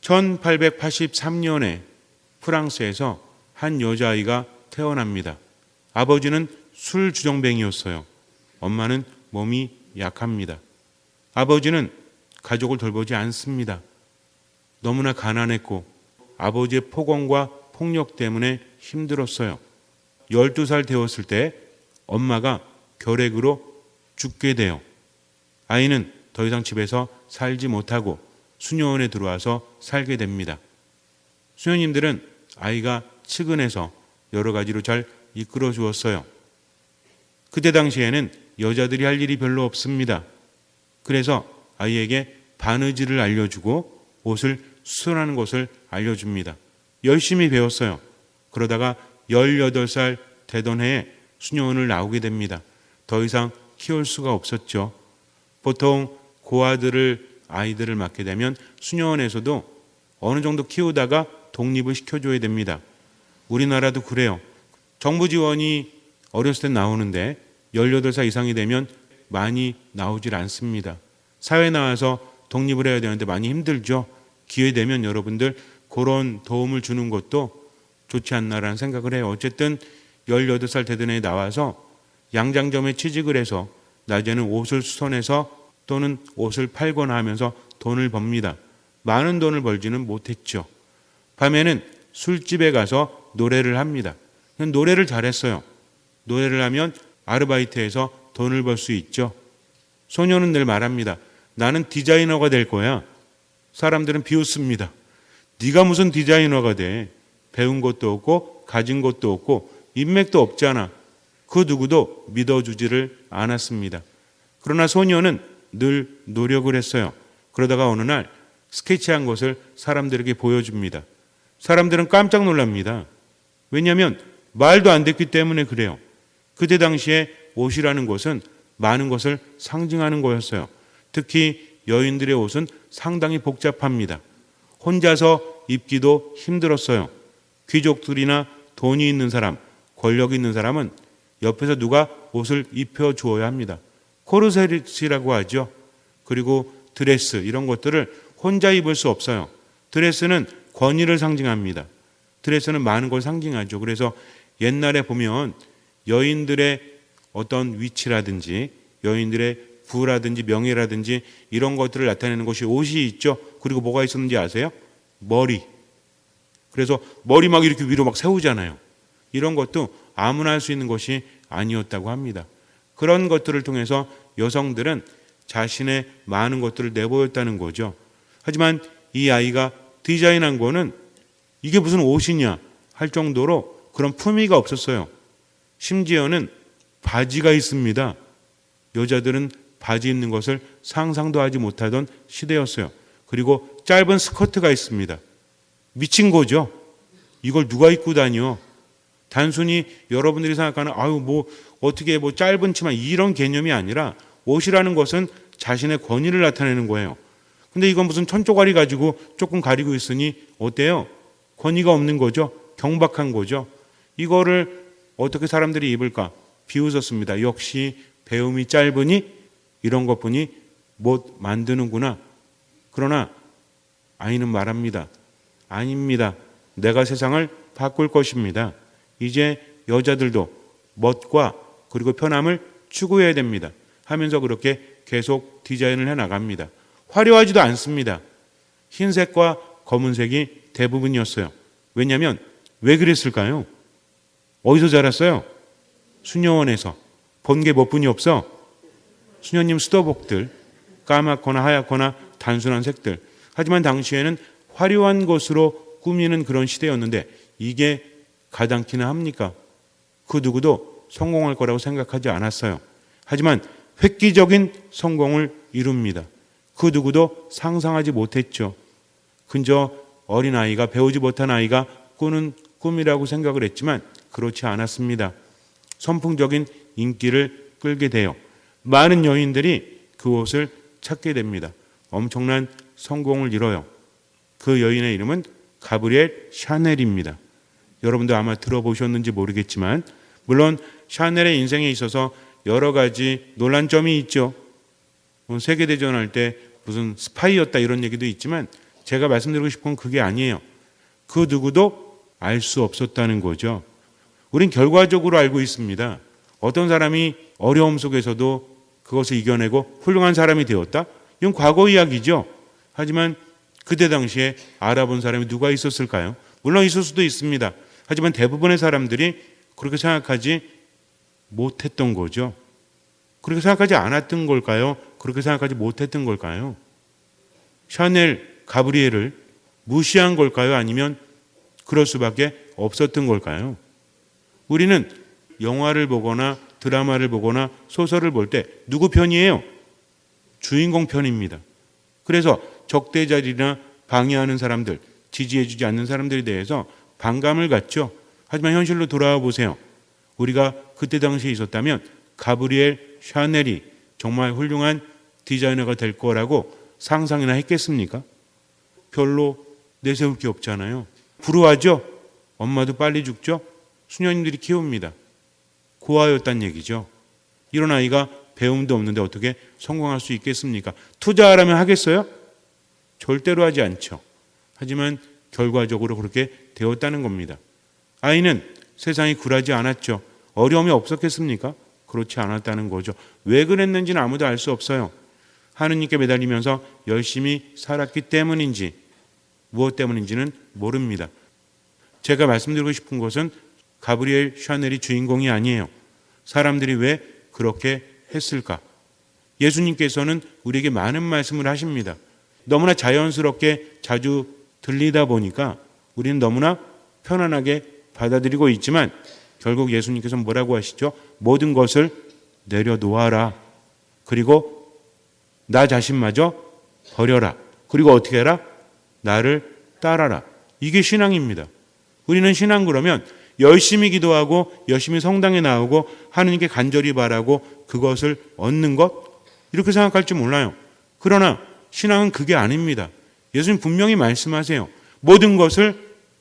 1883년에 프랑스에서 한 여자아이가 태어납니다. 아버지는 술주정뱅이였어요. 엄마는 몸이 약합니다. 아버지는 가족을 돌보지 않습니다. 너무나 가난했고 아버지의 폭언과 폭력 때문에 힘들었어요. 12살 되었을 때 엄마가 결핵으로 죽게 돼요. 아이는 더 이상 집에서 살지 못하고 수녀원에 들어와서 살게 됩니다. 수녀님들은 아이가 측은해서 여러 가지로 잘 이끌어 주었어요. 그때 당시에는 여자들이 할 일이 별로 없습니다. 그래서 아이에게 바느질을 알려주고 옷을 수선하는 것을 알려줍니다. 열심히 배웠어요. 그러다가 18살 되던 해에 수녀원을 나오게 됩니다. 더 이상 키울 수가 없었죠. 보통 아이들을 맡게 되면 수녀원에서도 어느 정도 키우다가 독립을 시켜줘야 됩니다. 우리나라도 그래요. 정부 지원이 어렸을 때 나오는데 18살 이상이 되면 많이 나오질 않습니다. 사회에 나와서 독립을 해야 되는데 많이 힘들죠. 기회 되면 여러분들 그런 도움을 주는 것도 좋지 않나라는 생각을 해요. 어쨌든 18살 되던 애에 나와서 양장점에 취직을 해서 낮에는 옷을 수선해서 또는 옷을 팔거나 하면서 돈을 법니다. 많은 돈을 벌지는 못했죠. 밤에는 술집에 가서 노래를 합니다. 노래를 잘했어요. 노래를 하면 아르바이트해서 돈을 벌 수 있죠. 소녀는 늘 말합니다. 나는 디자이너가 될 거야. 사람들은 비웃습니다. 네가 무슨 디자이너가 돼. 배운 것도 없고 가진 것도 없고 인맥도 없잖아. 그 누구도 믿어주지를 않았습니다. 그러나 소녀는 늘 노력을 했어요. 그러다가 어느 날 스케치한 것을 사람들에게 보여줍니다. 사람들은 깜짝 놀랍니다. 왜냐하면 말도 안 됐기 때문에 그래요. 그때 당시에 옷이라는 것은 많은 것을 상징하는 거였어요. 특히 여인들의 옷은 상당히 복잡합니다. 혼자서 입기도 힘들었어요. 귀족들이나 돈이 있는 사람, 권력이 있는 사람은 옆에서 누가 옷을 입혀주어야 합니다. 코르셋이라고 하죠. 그리고 드레스 이런 것들을 혼자 입을 수 없어요. 드레스는 권위를 상징합니다. 드레스는 많은 걸 상징하죠. 그래서 옛날에 보면 여인들의 어떤 위치라든지 여인들의 부라든지 명예라든지 이런 것들을 나타내는 것이 옷이 있죠. 그리고 뭐가 있었는지 아세요? 머리. 그래서 머리 막 이렇게 위로 막 세우잖아요. 이런 것도 아무나 할 수 있는 것이 아니었다고 합니다. 그런 것들을 통해서 여성들은 자신의 많은 것들을 내보였다는 거죠. 하지만 이 아이가 디자인한 거는 이게 무슨 옷이냐 할 정도로 그런 품위가 없었어요. 심지어는 바지가 있습니다. 여자들은 바지 입는 것을 상상도 하지 못하던 시대였어요. 그리고 짧은 스커트가 있습니다. 미친 거죠. 이걸 누가 입고 다녀? 단순히 여러분들이 생각하는 어떻게 짧은 치마 이런 개념이 아니라 옷이라는 것은 자신의 권위를 나타내는 거예요. 근데 이건 무슨 천조가리 가지고 조금 가리고 있으니 어때요? 권위가 없는 거죠. 경박한 거죠. 이거를 어떻게 사람들이 입을까? 비웃었습니다. 역시 배움이 짧으니 이런 것뿐이 못 만드는구나. 그러나 아이는 말합니다. 아닙니다. 내가 세상을 바꿀 것입니다. 이제 여자들도 멋과 그리고 편함을 추구해야 됩니다. 하면서 그렇게 계속 디자인을 해나갑니다. 화려하지도 않습니다. 흰색과 검은색이 대부분이었어요. 왜냐하면 왜 그랬을까요? 어디서 자랐어요? 수녀원에서. 본 게 몇 분이 없어? 수녀님 수도복들, 까맣거나 하얗거나 단순한 색들. 하지만 당시에는 화려한 것으로 꾸미는 그런 시대였는데 이게 가당키나 합니까? 그 누구도 성공할 거라고 생각하지 않았어요. 하지만 획기적인 성공을 이룹니다. 그 누구도 상상하지 못했죠. 그저 어린아이가 배우지 못한 아이가 꾸는 꿈이라고 생각을 했지만 그렇지 않았습니다. 선풍적인 인기를 끌게 돼요. 많은 여인들이 그 옷을 찾게 됩니다. 엄청난 성공을 이뤄요. 그 여인의 이름은 가브리엘 샤넬입니다. 여러분도 아마 들어보셨는지 모르겠지만 물론 샤넬의 인생에 있어서 여러 가지 논란점이 있죠. 세계대전 할 때 무슨 스파이였다 이런 얘기도 있지만 제가 말씀드리고 싶은 건 그게 아니에요. 그 누구도 알 수 없었다는 거죠. 우린 결과적으로 알고 있습니다. 어떤 사람이 어려움 속에서도 그것을 이겨내고 훌륭한 사람이 되었다? 이건 과거 이야기죠. 하지만 그때 당시에 알아본 사람이 누가 있었을까요? 물론 있을 수도 있습니다. 하지만 대부분의 사람들이 그렇게 생각하지 못했던 거죠. 그렇게 생각하지 않았던 걸까요? 그렇게 생각하지 못했던 걸까요? 샤넬, 가브리엘을 무시한 걸까요? 아니면 그럴 수밖에 없었던 걸까요? 우리는 영화를 보거나 드라마를 보거나 소설을 볼 때 누구 편이에요? 주인공 편입니다. 그래서 적대자들이나 방해하는 사람들, 지지해주지 않는 사람들에 대해서 반감을 갖죠. 하지만 현실로 돌아와 보세요. 우리가 그때 당시에 있었다면 가브리엘, 샤넬이 정말 훌륭한 디자이너가 될 거라고 상상이나 했겠습니까? 별로 내세울 게 없잖아요. 불우하죠? 엄마도 빨리 죽죠? 수녀님들이 키웁니다. 고아였단 얘기죠. 이런 아이가 배움도 없는데 어떻게 성공할 수 있겠습니까? 투자하라면 하겠어요? 절대로 하지 않죠. 하지만 결과적으로 그렇게 되었다는 겁니다. 아이는 세상이 굴하지 않았죠. 어려움이 없었겠습니까? 그렇지 않았다는 거죠. 왜 그랬는지는 아무도 알 수 없어요. 하느님께 매달리면서 열심히 살았기 때문인지 무엇 때문인지는 모릅니다. 제가 말씀드리고 싶은 것은 가브리엘, 샤넬이 주인공이 아니에요. 사람들이 왜 그렇게 했을까? 예수님께서는 우리에게 많은 말씀을 하십니다. 너무나 자연스럽게 자주 들리다 보니까 우리는 너무나 편안하게 받아들이고 있지만 결국 예수님께서는 뭐라고 하시죠? 모든 것을 내려놓아라. 그리고 나 자신마저 버려라. 그리고 어떻게 해라? 나를 따라라. 이게 신앙입니다. 우리는 신앙 그러면 열심히 기도하고 열심히 성당에 나오고 하느님께 간절히 바라고 그것을 얻는 것? 이렇게 생각할지 몰라요. 그러나 신앙은 그게 아닙니다. 예수님 분명히 말씀하세요. 모든 것을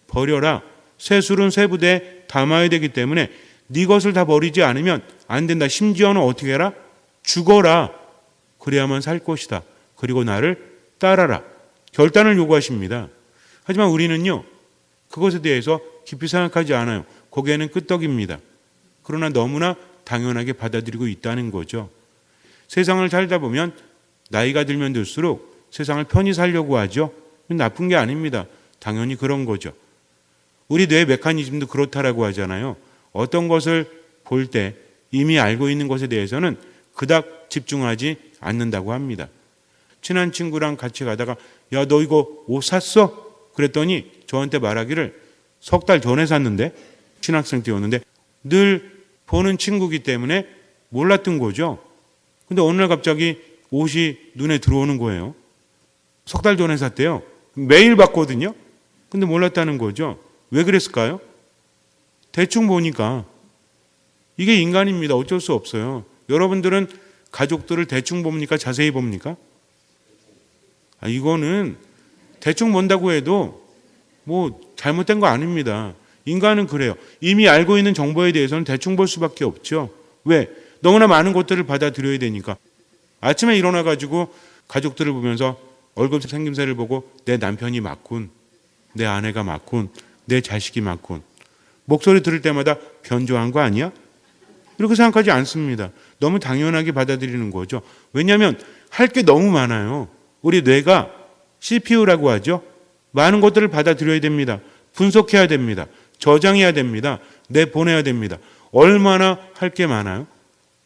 버려라. 쇠술은 쇠부대에 담아야 되기 때문에 네 것을 다 버리지 않으면 안 된다. 심지어는 어떻게 해라? 죽어라. 그래야만 살 것이다. 그리고 나를 따라라. 결단을 요구하십니다. 하지만 우리는요. 그것에 대해서 깊이 생각하지 않아요. 고개는 끄떡입니다. 그러나 너무나 당연하게 받아들이고 있다는 거죠. 세상을 살다 보면 나이가 들면 들수록 세상을 편히 살려고 하죠. 나쁜 게 아닙니다. 당연히 그런 거죠. 우리 뇌 메커니즘도 그렇다라고 하잖아요. 어떤 것을 볼 때 이미 알고 있는 것에 대해서는 그닥 집중하지 않는다고 합니다. 친한 친구랑 같이 가다가 야, 너 이거 옷 샀어? 그랬더니 저한테 말하기를 석 달 전에 샀는데 신학생 때였는데 늘 보는 친구기 때문에 몰랐던 거죠. 근데 어느 날 갑자기 옷이 눈에 들어오는 거예요. 석 달 전에 샀대요. 매일 봤거든요. 근데 몰랐다는 거죠. 왜 그랬을까요? 대충 보니까. 이게 인간입니다. 어쩔 수 없어요. 여러분들은 가족들을 대충 봅니까? 자세히 봅니까? 이거는 대충 본다고 해도 뭐 잘못된 거 아닙니다. 인간은 그래요. 이미 알고 있는 정보에 대해서는 대충 볼 수밖에 없죠. 왜? 너무나 많은 것들을 받아들여야 되니까. 아침에 일어나가지고 가족들을 보면서 얼굴 생김새를 보고 내 남편이 맞군, 내 아내가 맞군, 내 자식이 맞군. 목소리 들을 때마다 변조한 거 아니야? 이렇게 생각하지 않습니다. 너무 당연하게 받아들이는 거죠. 왜냐하면 할 게 너무 많아요. 우리 뇌가 CPU라고 하죠. 많은 것들을 받아들여야 됩니다. 분석해야 됩니다. 저장해야 됩니다. 내보내야 됩니다. 얼마나 할 게 많아요?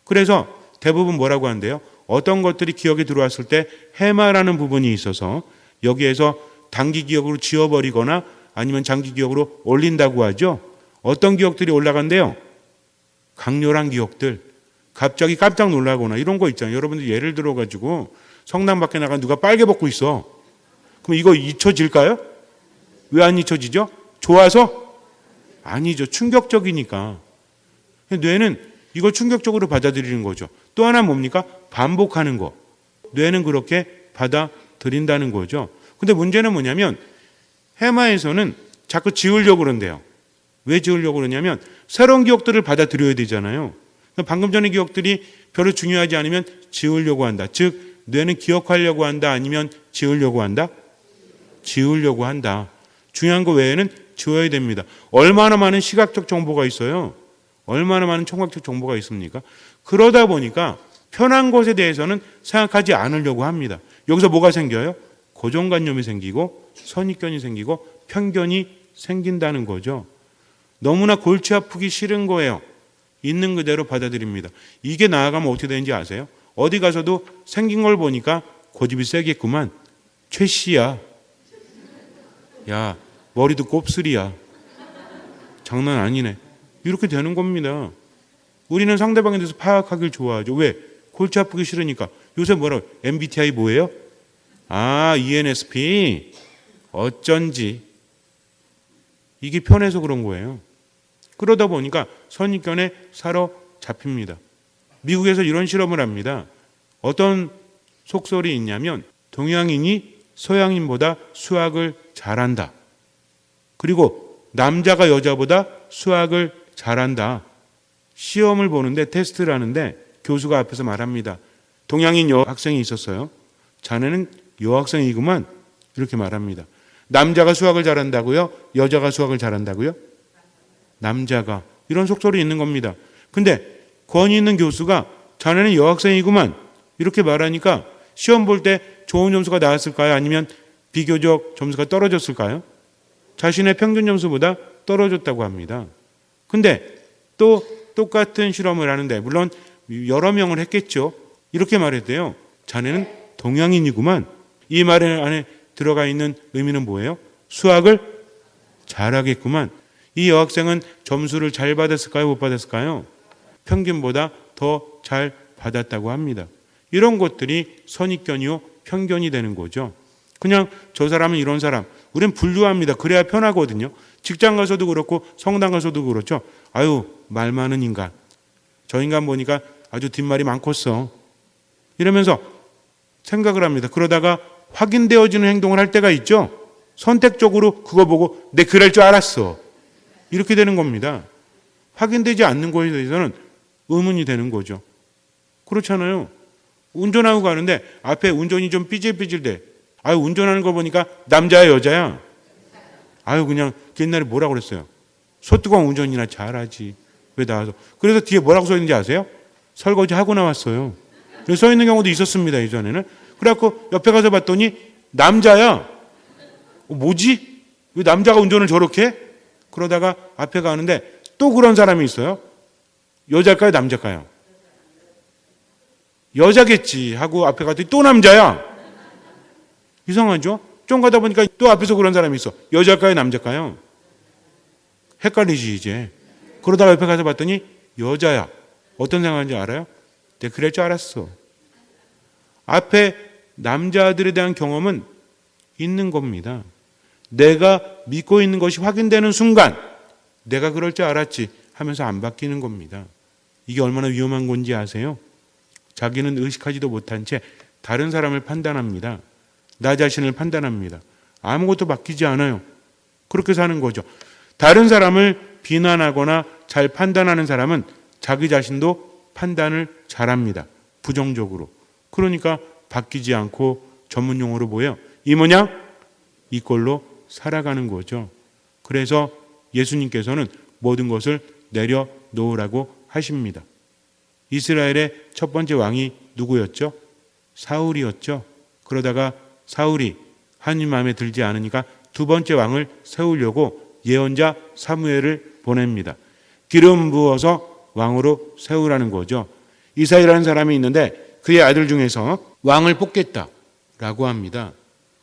그래서 대부분 뭐라고 한대요? 어떤 것들이 기억에 들어왔을 때 해마라는 부분이 있어서 여기에서 단기 기억으로 지워버리거나 아니면 장기 기억으로 올린다고 하죠. 어떤 기억들이 올라간대요? 강렬한 기억들. 갑자기 깜짝 놀라거나 이런 거 있잖아요. 여러분들 예를 들어가지고 성당 밖에 나가 누가 빨개 벗고 있어. 그럼 이거 잊혀질까요? 왜 안 잊혀지죠? 좋아서? 아니죠. 충격적이니까. 뇌는 이걸 충격적으로 받아들이는 거죠. 또 하나 뭡니까? 반복하는 거. 뇌는 그렇게 받아들인다는 거죠. 근데 문제는 뭐냐면 해마에서는 자꾸 지우려고 그런대요. 왜 지우려고 그러냐면 새로운 기억들을 받아들여야 되잖아요. 방금 전의 기억들이 별로 중요하지 않으면 지우려고 한다. 즉 뇌는 기억하려고 한다 아니면 지우려고 한다? 지우려고 한다. 중요한 거 외에는 지워야 됩니다. 얼마나 많은 시각적 정보가 있어요. 얼마나 많은 청각적 정보가 있습니까? 그러다 보니까 편한 것에 대해서는 생각하지 않으려고 합니다. 여기서 뭐가 생겨요? 고정관념이 생기고 선입견이 생기고 편견이 생긴다는 거죠. 너무나 골치 아프기 싫은 거예요. 있는 그대로 받아들입니다. 이게 나아가면 어떻게 되는지 아세요? 어디 가서도 생긴 걸 보니까 고집이 세겠구만. 최 씨야. 야, 머리도 곱슬이야. 장난 아니네. 이렇게 되는 겁니다. 우리는 상대방에 대해서 파악하길 좋아하죠. 왜? 골치 아프기 싫으니까. 요새 뭐라고? MBTI 뭐예요? ENSP. 어쩐지. 이게 편해서 그런 거예요. 그러다 보니까 선입견에 사로잡힙니다. 미국에서 이런 실험을 합니다. 어떤 속설이 있냐면 동양인이 서양인보다 수학을 잘한다. 그리고 남자가 여자보다 수학을 잘한다. 시험을 보는데 테스트를 하는데 교수가 앞에서 말합니다. 동양인 여학생이 있었어요. 자네는 여학생이구만. 이렇게 말합니다. 남자가 수학을 잘한다고요? 여자가 수학을 잘한다고요? 남자가. 이런 속설이 있는 겁니다. 근데 권위 있는 교수가 자네는 여학생이구만. 이렇게 말하니까 시험 볼 때 좋은 점수가 나왔을까요? 아니면 비교적 점수가 떨어졌을까요? 자신의 평균 점수보다 떨어졌다고 합니다. 근데 또 똑같은 실험을 하는데 물론 여러 명을 했겠죠. 이렇게 말했대요. 자네는 동양인이구만. 이 말 안에 들어가 있는 의미는 뭐예요? 수학을 잘하겠구만. 이 여학생은 점수를 잘 받았을까요? 못 받았을까요? 평균보다 더 잘 받았다고 합니다. 이런 것들이 선입견이요 편견이 되는 거죠. 그냥 저 사람은 이런 사람. 우린 분류합니다. 그래야 편하거든요. 직장 가서도 그렇고 성당 가서도 그렇죠. 아유, 말 많은 인간. 저 인간 보니까 아주 뒷말이 많겠어. 이러면서 생각을 합니다. 그러다가 확인되어지는 행동을 할 때가 있죠. 선택적으로 그거 보고 내 그럴 줄 알았어. 이렇게 되는 겁니다. 확인되지 않는 것에 대해서는 의문이 되는 거죠. 그렇잖아요. 운전하고 가는데 앞에 운전이 좀 삐질삐질돼. 아유, 운전하는 거 보니까 남자야 여자야? 아유, 그냥 옛날에 뭐라고 그랬어요? 소뚜껑 운전이나 잘하지. 왜 나와서. 그래서 뒤에 뭐라고 써 있는지 아세요? 설거지 하고 나왔어요. 여기 써 있는 경우도 있었습니다. 예전에는. 그래갖고 옆에 가서 봤더니 남자야. 뭐지? 왜 남자가 운전을 저렇게 해? 그러다가 앞에 가는데 또 그런 사람이 있어요. 여자일까요? 남자일까요? 여자겠지 하고 앞에 갔더니 또 남자야. 이상하죠? 좀 가다 보니까 또 앞에서 그런 사람이 있어. 여자일까요? 남자일까요? 헷갈리지 이제. 그러다가 옆에 가서 봤더니 여자야. 어떤 생각인지 알아요? 내가 그럴 줄 알았어. 앞에 남자들에 대한 경험은 있는 겁니다. 내가 믿고 있는 것이 확인되는 순간 내가 그럴 줄 알았지 하면서 안 바뀌는 겁니다. 이게 얼마나 위험한 건지 아세요? 자기는 의식하지도 못한 채 다른 사람을 판단합니다. 나 자신을 판단합니다. 아무것도 바뀌지 않아요. 그렇게 사는 거죠. 다른 사람을 비난하거나 잘 판단하는 사람은 자기 자신도 판단을 잘합니다. 부정적으로. 그러니까 바뀌지 않고 전문용어로 뭐예요? 이 모양 이 꼴로 살아가는 거죠. 그래서 예수님께서는 모든 것을 내려놓으라고 하십니다. 이스라엘의 첫 번째 왕이 누구였죠? 사울이었죠. 그러다가 사울이 하나님 마음에 들지 않으니까 두 번째 왕을 세우려고 예언자 사무엘을 보냅니다. 기름 부어서 왕으로 세우라는 거죠. 이사야라는 사람이 있는데 그의 아들 중에서 왕을 뽑겠다라고 합니다.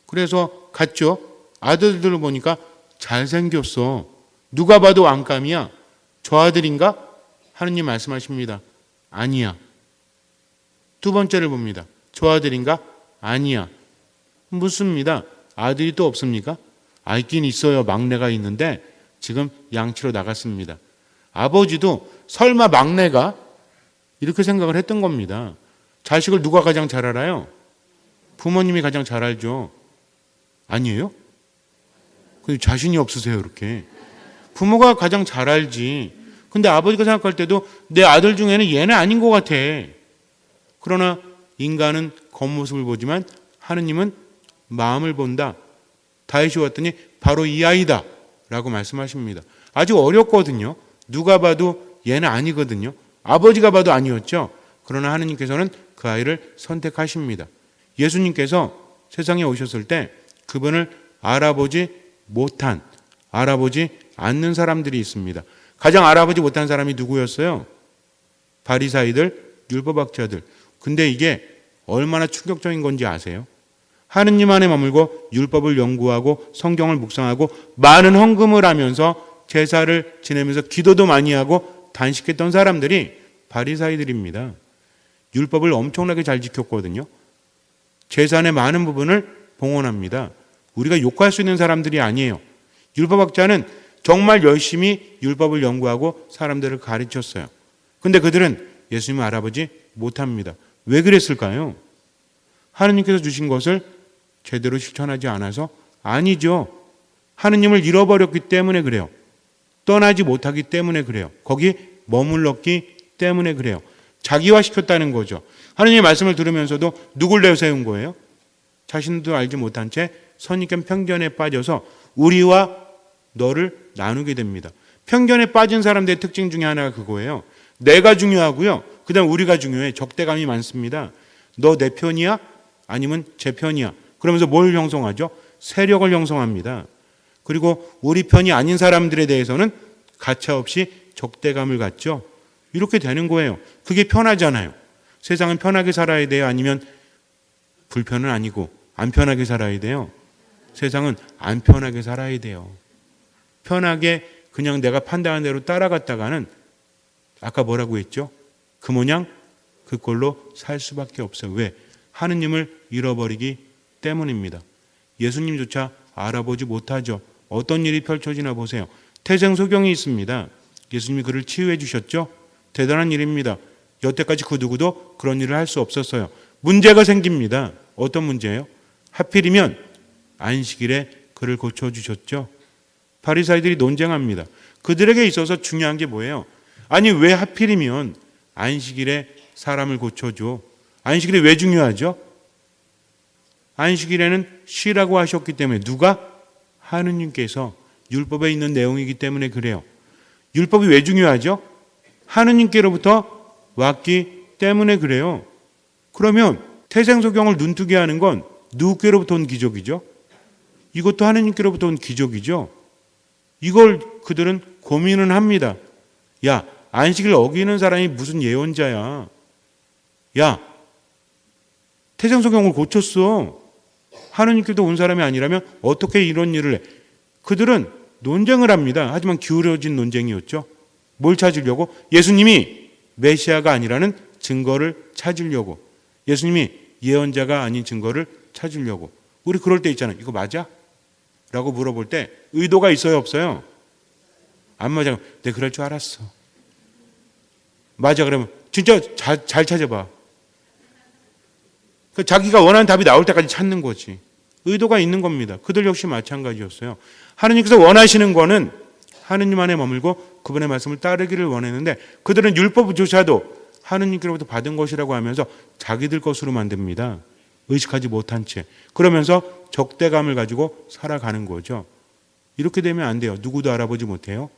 그래서 갔죠. 아들들을 보니까 잘생겼어. 누가 봐도 왕감이야. 저 아들인가? 하느님 말씀하십니다. 아니야. 두 번째를 봅니다. 저 아들인가? 아니야. 묻습니다. 아들이 또 없습니까? 있긴 있어요. 막내가 있는데 지금 양치로 나갔습니다. 아버지도 설마 막내가? 이렇게 생각을 했던 겁니다. 자식을 누가 가장 잘 알아요? 부모님이 가장 잘 알죠. 아니에요? 근데 자신이 없으세요, 이렇게. 부모가 가장 잘 알지. 근데 아버지가 생각할 때도 내 아들 중에는 얘는 아닌 것 같아. 그러나 인간은 겉모습을 보지만 하느님은 마음을 본다. 다윗이 왔더니 바로 이 아이다 라고 말씀하십니다. 아주 어렵거든요. 누가 봐도 얘는 아니거든요. 아버지가 봐도 아니었죠. 그러나 하느님께서는 그 아이를 선택하십니다. 예수님께서 세상에 오셨을 때 그분을 알아보지 못한, 알아보지 않는 사람들이 있습니다. 가장 알아보지 못한 사람이 누구였어요? 바리사이들, 율법학자들. 근데 이게 얼마나 충격적인 건지 아세요? 하느님 안에 머물고 율법을 연구하고 성경을 묵상하고 많은 헌금을 하면서 제사를 지내면서 기도도 많이 하고 단식했던 사람들이 바리사이들입니다. 율법을 엄청나게 잘 지켰거든요. 재산의 많은 부분을 봉헌합니다. 우리가 욕할 수 있는 사람들이 아니에요. 율법학자는 정말 열심히 율법을 연구하고 사람들을 가르쳤어요. 근데 그들은 예수님을 알아보지 못합니다. 왜 그랬을까요? 하느님께서 주신 것을 제대로 실천하지 않아서? 아니죠. 하느님을 잃어버렸기 때문에 그래요. 떠나지 못하기 때문에 그래요. 거기 머물렀기 때문에 그래요. 자기화시켰다는 거죠. 하느님의 말씀을 들으면서도 누굴 내세운 거예요? 자신도 알지 못한 채 선입견 편견에 빠져서 우리와 너를 나누게 됩니다. 편견에 빠진 사람들의 특징 중에 하나가 그거예요. 내가 중요하고요. 그 다음 우리가 중요해. 적대감이 많습니다. 너 내 편이야? 아니면 제 편이야? 그러면서 뭘 형성하죠? 세력을 형성합니다. 그리고 우리 편이 아닌 사람들에 대해서는 가차없이 적대감을 갖죠. 이렇게 되는 거예요. 그게 편하잖아요. 세상은 편하게 살아야 돼요? 아니면 불편은 아니고 안 편하게 살아야 돼요? 세상은 안 편하게 살아야 돼요. 편하게 그냥 내가 판단한 대로 따라갔다가는 아까 뭐라고 했죠? 그 모양 그 꼴로 살 수밖에 없어요. 왜? 하느님을 잃어버리기 때문입니다. 예수님조차 알아보지 못하죠. 어떤 일이 펼쳐지나 보세요. 태생소경이 있습니다. 예수님이 그를 치유해 주셨죠. 대단한 일입니다. 여태까지 그 누구도 그런 일을 할 수 없었어요. 문제가 생깁니다. 어떤 문제예요? 하필이면 안식일에 그를 고쳐주셨죠. 바리사이들이 논쟁합니다. 그들에게 있어서 중요한 게 뭐예요? 아니 왜 하필이면 안식일에 사람을 고쳐줘? 안식일이 왜 중요하죠? 안식일에는 쉬라고 하셨기 때문에. 누가? 하느님께서. 율법에 있는 내용이기 때문에 그래요. 율법이 왜 중요하죠? 하느님께로부터 왔기 때문에 그래요. 그러면 태생소경을 눈뜨게 하는 건 누구께로부터 온 기적이죠? 이것도 하느님께로부터 온 기적이죠. 이걸 그들은 고민은 합니다. 야, 안식일 어기는 사람이 무슨 예언자야. 야, 태생소경을 고쳤어. 하느님께로부터 온 사람이 아니라면 어떻게 이런 일을 해? 그들은 논쟁을 합니다. 하지만 기울어진 논쟁이었죠. 뭘 찾으려고? 예수님이 메시아가 아니라는 증거를 찾으려고. 예수님이 예언자가 아닌 증거를 찾으려고. 우리 그럴 때 있잖아요. 이거 맞아? 라고 물어볼 때 의도가 있어요, 없어요? 안 맞아. 내가 그럴 줄 알았어. 맞아. 그러면 진짜 잘 찾아봐. 자기가 원하는 답이 나올 때까지 찾는 거지. 의도가 있는 겁니다. 그들 역시 마찬가지였어요. 하느님께서 원하시는 거는 하느님 안에 머물고 그분의 말씀을 따르기를 원했는데 그들은 율법조차도 하느님께로부터 받은 것이라고 하면서 자기들 것으로 만듭니다. 의식하지 못한 채. 그러면서 적대감을 가지고 살아가는 거죠. 이렇게 되면 안 돼요. 누구도 알아보지 못해요.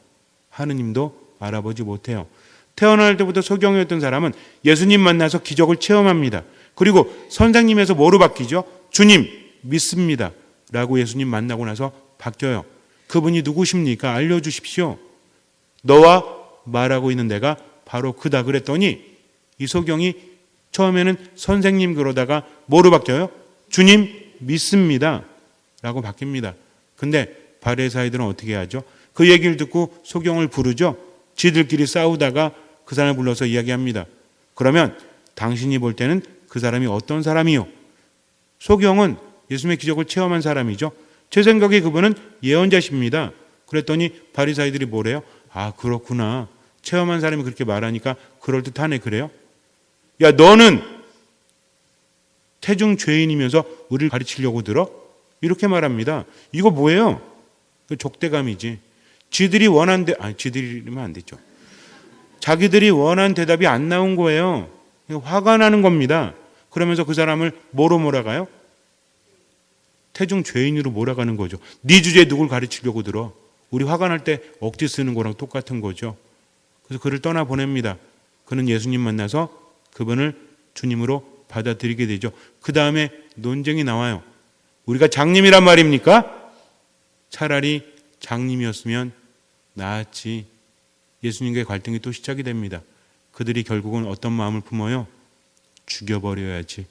하느님도 알아보지 못해요. 태어날 때부터 소경이었던 사람은 예수님 만나서 기적을 체험합니다. 그리고 선생님에서 뭐로 바뀌죠? 주님 믿습니다 라고 예수님 만나고 나서 바뀌어요. 그분이 누구십니까? 알려주십시오. 너와 말하고 있는 내가 바로 그다 그랬더니 이 소경이 처음에는 선생님 그러다가 뭐로 바뀌어요? 주님 믿습니다 라고 바뀝니다. 근데 바리사이들은 어떻게 하죠? 그 얘기를 듣고 소경을 부르죠. 지들끼리 싸우다가 그 사람을 불러서 이야기합니다. 그러면 당신이 볼 때는 그 사람이 어떤 사람이요? 소경은 예수님의 기적을 체험한 사람이죠. 제 생각에 그분은 예언자십니다. 그랬더니 바리사이들이 뭐래요? 아 그렇구나. 체험한 사람이 그렇게 말하니까 그럴듯하네. 그래요? 야 너는 태중 죄인이면서 우리를 가르치려고 들어? 이렇게 말합니다. 이거 뭐예요? 적대감이지. 지들이 원한 지들이면 안 되죠. 자기들이 원한 대답이 안 나온 거예요. 화가 나는 겁니다. 그러면서 그 사람을 뭐로 몰아가요? 태중 죄인으로 몰아가는 거죠. 네 주제에 누굴 가르치려고 들어. 우리 화가 날 때 억지 쓰는 거랑 똑같은 거죠. 그래서 그를 떠나보냅니다. 그는 예수님 만나서 그분을 주님으로 받아들이게 되죠. 그 다음에 논쟁이 나와요. 우리가 장님이란 말입니까? 차라리 장님이었으면 나았지. 예수님과의 갈등이 또 시작이 됩니다. 그들이 결국은 어떤 마음을 품어요? 죽여버려야지.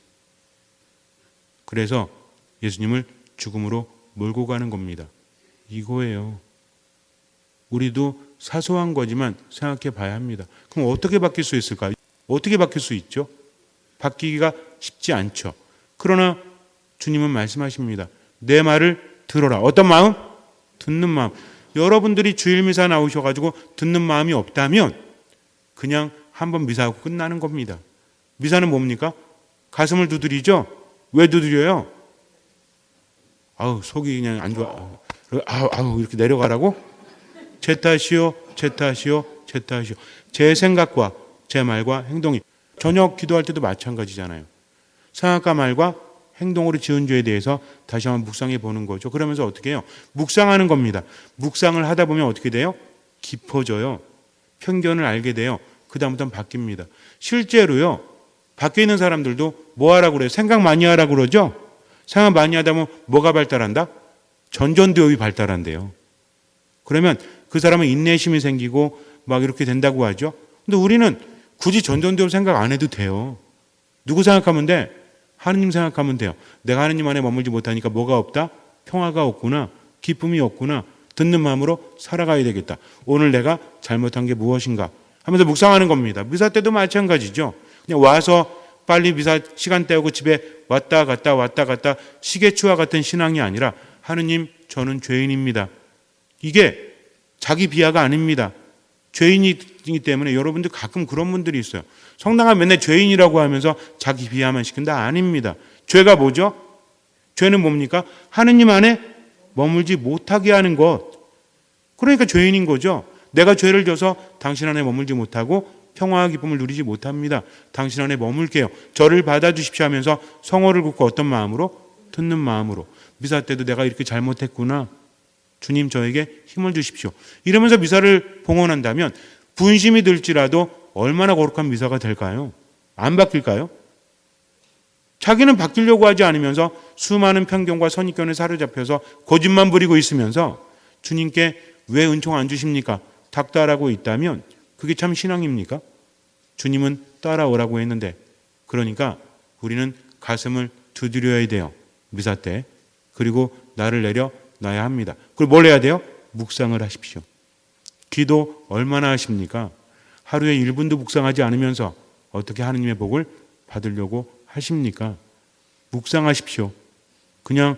그래서 예수님을 죽음으로 몰고 가는 겁니다. 이거예요. 우리도 사소한 거지만 생각해 봐야 합니다. 그럼 어떻게 바뀔 수 있을까요? 어떻게 바뀔 수 있죠? 바뀌기가 쉽지 않죠. 그러나 주님은 말씀하십니다. 내 말을 들어라. 어떤 마음? 듣는 마음. 여러분들이 주일 미사 나오셔가지고 듣는 마음이 없다면 그냥 한번 미사하고 끝나는 겁니다. 미사는 뭡니까? 가슴을 두드리죠? 왜 두드려요? 아우, 속이 그냥 안 좋아. 아우, 이렇게 내려가라고? 제 탓이요, 제 탓이요, 제 탓이요. 제 생각과 제 말과 행동이. 저녁 기도할 때도 마찬가지잖아요. 생각과 말과 행동으로 지은 죄에 대해서 다시 한번 묵상해 보는 거죠. 그러면서 어떻게 해요? 묵상하는 겁니다. 묵상을 하다 보면 어떻게 돼요? 깊어져요. 편견을 알게 돼요. 그 다음부터는 바뀝니다. 실제로요, 밖에 있는 사람들도 뭐 하라고 그래요? 생각 많이 하라고 그러죠? 생각 많이 하다 보면 뭐가 발달한다? 전전두엽이 발달한대요. 그러면 그 사람은 인내심이 생기고 막 이렇게 된다고 하죠. 근데 우리는 굳이 전전두엽 생각 안 해도 돼요. 누구 생각하면 돼? 하느님 생각하면 돼요. 내가 하느님 안에 머물지 못하니까 뭐가 없다? 평화가 없구나. 기쁨이 없구나. 듣는 마음으로 살아가야 되겠다. 오늘 내가 잘못한 게 무엇인가 하면서 묵상하는 겁니다. 미사 때도 마찬가지죠. 그냥 와서 빨리 미사 시간 때우고 집에 왔다 갔다 시계추와 같은 신앙이 아니라 하느님, 저는 죄인입니다. 이게 자기 비하가 아닙니다. 죄인이기 때문에 여러분들 가끔 그런 분들이 있어요. 성당은 맨날 죄인이라고 하면서 자기 비하만 시킨다? 아닙니다. 죄가 뭐죠? 죄는 뭡니까? 하느님 안에 머물지 못하게 하는 것. 그러니까 죄인인 거죠. 내가 죄를 져서 당신 안에 머물지 못하고 평화와 기쁨을 누리지 못합니다. 당신 안에 머물게요. 저를 받아주십시오 하면서 성호를 굽고 어떤 마음으로? 듣는 마음으로. 미사 때도 내가 이렇게 잘못했구나. 주님 저에게 힘을 주십시오. 이러면서 미사를 봉헌한다면 분심이 들지라도 얼마나 거룩한 미사가 될까요? 안 바뀔까요? 자기는 바뀌려고 하지 않으면서 수많은 편견과 선입견에 사로잡혀서 고집만 부리고 있으면서 주님께 왜 은총 안 주십니까? 닥달하고 있다면 그게 참 신앙입니까? 주님은 따라오라고 했는데, 그러니까 우리는 가슴을 두드려야 돼요. 미사 때. 그리고 나를 내려놔야 합니다. 그리고 뭘 해야 돼요? 묵상을 하십시오. 기도 얼마나 하십니까? 하루에 1분도 묵상하지 않으면서 어떻게 하느님의 복을 받으려고 하십니까? 묵상하십시오. 그냥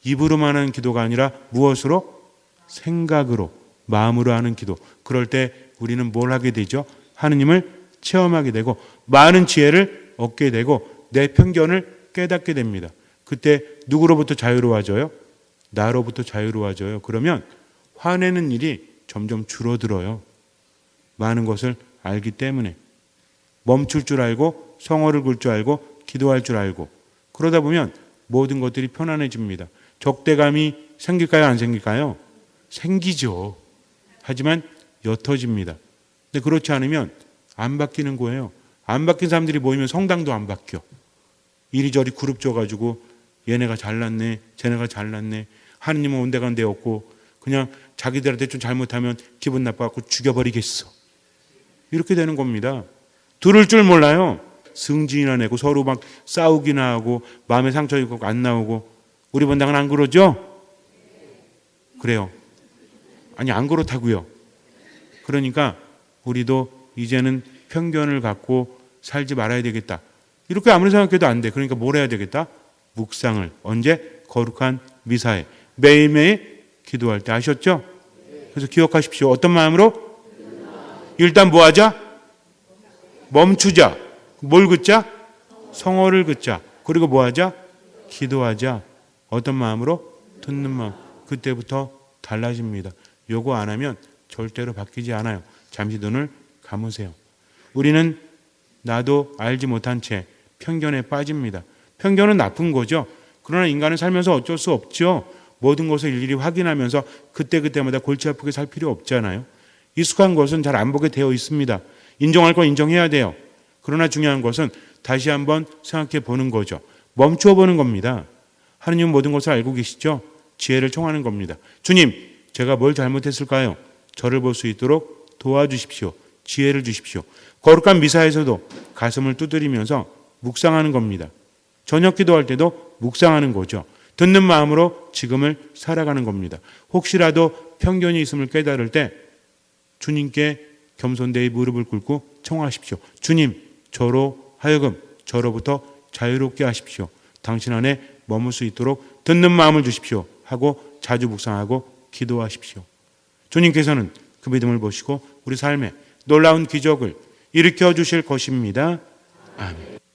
입으로만 하는 기도가 아니라 무엇으로? 생각으로, 마음으로 하는 기도. 그럴 때 우리는 뭘 하게 되죠? 하느님을 체험하게 되고 많은 지혜를 얻게 되고 내 편견을 깨닫게 됩니다. 그때 누구로부터 자유로워져요? 나로부터 자유로워져요. 그러면 화내는 일이 점점 줄어들어요. 많은 것을 알기 때문에. 멈출 줄 알고 성호를 굴 줄 알고 기도할 줄 알고 그러다 보면 모든 것들이 편안해집니다. 적대감이 생길까요? 안 생길까요? 생기죠. 하지만 옅어집니다. 근데 그렇지 않으면 안 바뀌는 거예요. 안 바뀐 사람들이 모이면 성당도 안 바뀌어. 이리저리 그룹 져가지고 얘네가 잘났네, 쟤네가 잘났네. 하느님은 온데간데 없고 그냥 자기들한테 좀 잘못하면 기분 나빠갖고 죽여버리겠어. 이렇게 되는 겁니다. 들을 줄 몰라요. 승진이나 내고 서로 막 싸우기나 하고 마음에 상처 입고 안 나오고. 우리 본당은 안 그러죠? 그래요. 아니 안 그렇다고요. 그러니까 우리도 이제는 편견을 갖고 살지 말아야 되겠다. 이렇게 아무리 생각해도 안 돼. 그러니까 뭘 해야 되겠다? 묵상을. 언제? 거룩한 미사에. 매일매일 기도할 때. 아셨죠? 그래서 기억하십시오. 어떤 마음으로? 일단 뭐 하자? 멈추자. 뭘 긋자? 성호를 긋자. 그리고 뭐 하자? 기도하자. 어떤 마음으로? 듣는 마음. 그때부터 달라집니다. 요거 안 하면 절대로 바뀌지 않아요. 잠시 눈을 감으세요. 우리는 나도 알지 못한 채 편견에 빠집니다. 편견은 나쁜 거죠. 그러나 인간은 살면서 어쩔 수 없죠. 모든 것을 일일이 확인하면서 그때그때마다 골치 아프게 살 필요 없잖아요. 익숙한 것은 잘 안 보게 되어 있습니다. 인정할 건 인정해야 돼요. 그러나 중요한 것은 다시 한번 생각해 보는 거죠. 멈추어 보는 겁니다. 하느님은 모든 것을 알고 계시죠? 지혜를 청하는 겁니다. 주님, 제가 뭘 잘못했을까요? 저를 볼 수 있도록 도와주십시오. 지혜를 주십시오. 거룩한 미사에서도 가슴을 두드리면서 묵상하는 겁니다. 저녁 기도할 때도 묵상하는 거죠. 듣는 마음으로 지금을 살아가는 겁니다. 혹시라도 편견이 있음을 깨달을 때 주님께 겸손되이 무릎을 꿇고 청하십시오. 주님, 저로 하여금 저로부터 자유롭게 하십시오. 당신 안에 머물 수 있도록 듣는 마음을 주십시오. 하고 자주 묵상하고 기도하십시오. 주님께서는 그 믿음을 보시고 우리 삶에 놀라운 기적을 일으켜 주실 것입니다. 아멘.